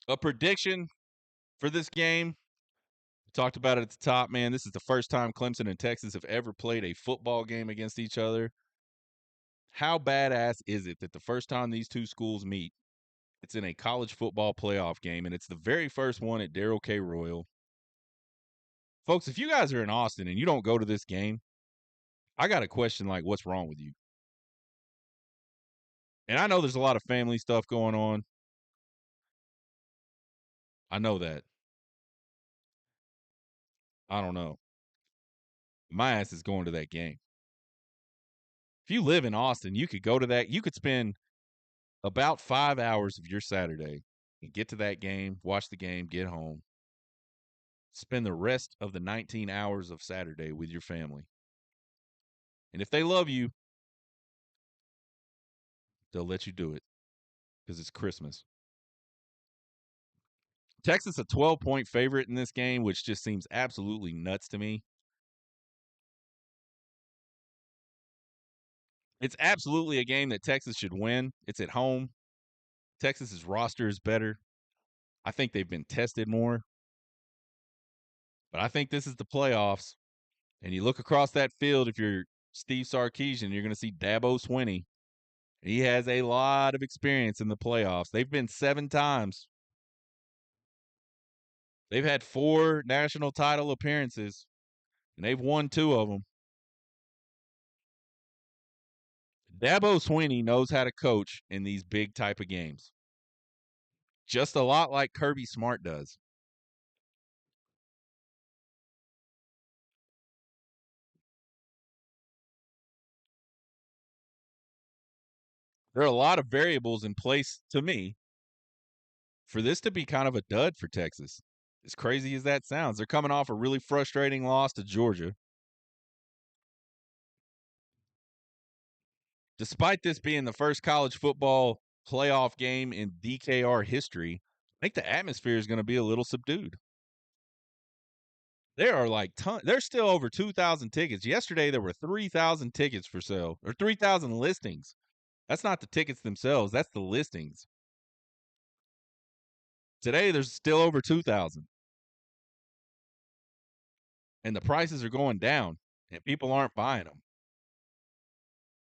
A prediction for this game. We talked about it at the top, man. This is the first time Clemson and Texas have ever played a football game against each other. How badass is it that the first time these two schools meet, it's in a college football playoff game, and it's the very first one at Darrell K. Royal. Folks, if you guys are in Austin and you don't go to this game, I got a question like, what's wrong with you? And I know there's a lot of family stuff going on. I know that. I don't know. My ass is going to that game. If you live in Austin, you could go to that. You could spend about 5 hours of your Saturday and get to that game, watch the game, get home, spend the rest of the 19 hours of Saturday with your family. And if they love you, they'll let you do it because it's Christmas. Texas a 12-point favorite in this game, which just seems absolutely nuts to me. It's absolutely a game that Texas should win. It's at home. Texas's roster is better. I think they've been tested more. But I think this is the playoffs. And you look across that field, if you're Steve Sarkisian, you're going to see Dabo Swinney. He has a lot of experience in the playoffs. They've been 7 times. They've had 4 national title appearances, and they've won 2 of them. Dabo Swinney knows how to coach in these big type of games. Just a lot like Kirby Smart does. There are a lot of variables in place to me for this to be kind of a dud for Texas. As crazy as that sounds, they're coming off a really frustrating loss to Georgia. Despite this being the first college football playoff game in DKR history, I think the atmosphere is going to be a little subdued. There are like there's still over 2,000 tickets. Yesterday there were 3,000 tickets for sale, or 3,000 listings. That's not the tickets themselves, that's the listings. Today there's still over 2,000. And the prices are going down and people aren't buying them.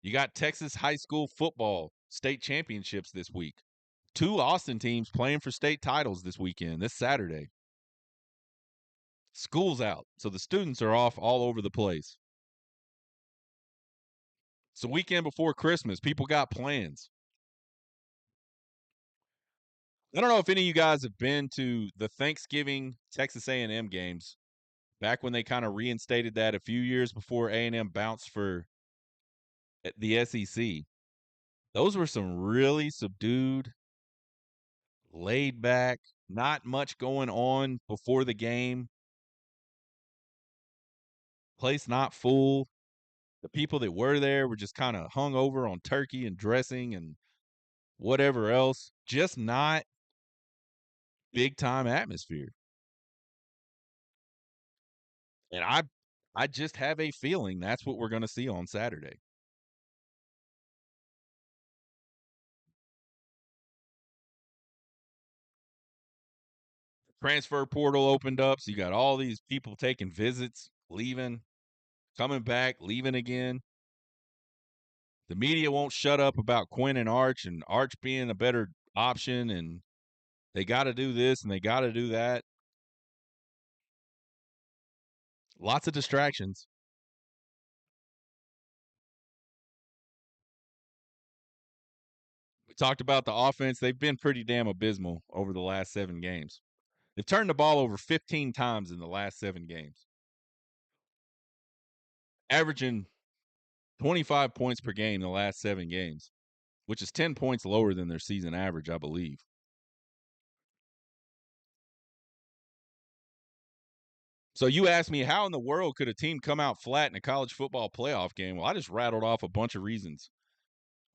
You got Texas high school football state championships this week. 2 Austin teams playing for state titles this weekend, this Saturday. School's out, so the students are off all over the place. It's the weekend before Christmas. People got plans. I don't know if any of you guys have been to the Thanksgiving Texas A&M games back when they kind of reinstated that a few years before A&M bounced for the SEC. Those were some really subdued, laid back, not much going on before the game. Place not full. The people that were there were just kind of hung over on turkey and dressing and whatever else. Just not big time atmosphere. And I just have a feeling that's what we're going to see on Saturday. Transfer portal opened up, so you got all these people taking visits, leaving, coming back, leaving again. The media won't shut up about Quinn and Arch being a better option, and they got to do this and they got to do that. Lots of distractions. We talked about the offense. They've been pretty damn abysmal over the last 7 games. They've turned the ball over 15 times in the last 7 games, averaging 25 points per game in the last 7 games, which is 10 points lower than their season average, I believe. So you asked me, how in the world could a team come out flat in a college football playoff game? Well, I just rattled off a bunch of reasons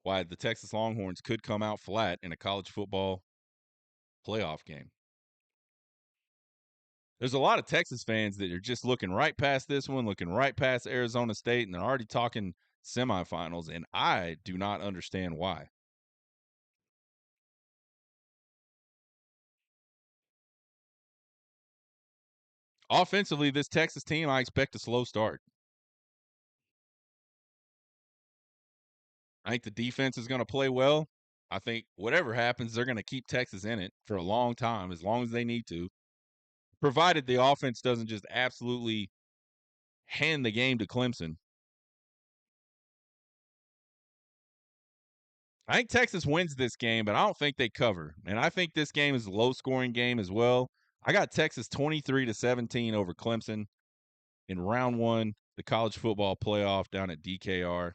why the Texas Longhorns could come out flat in a college football playoff game. There's a lot of Texas fans that are just looking right past this one, looking right past Arizona State, and they're already talking semifinals, and I do not understand why. Offensively, this Texas team, I expect a slow start. I think the defense is going to play well. I think whatever happens, they're going to keep Texas in it for a long time, as long as they need to, provided the offense doesn't just absolutely hand the game to Clemson. I think Texas wins this game, but I don't think they cover. And I think this game is a low-scoring game as well. I got Texas 23-17 over Clemson in round one, the college football playoff down at DKR.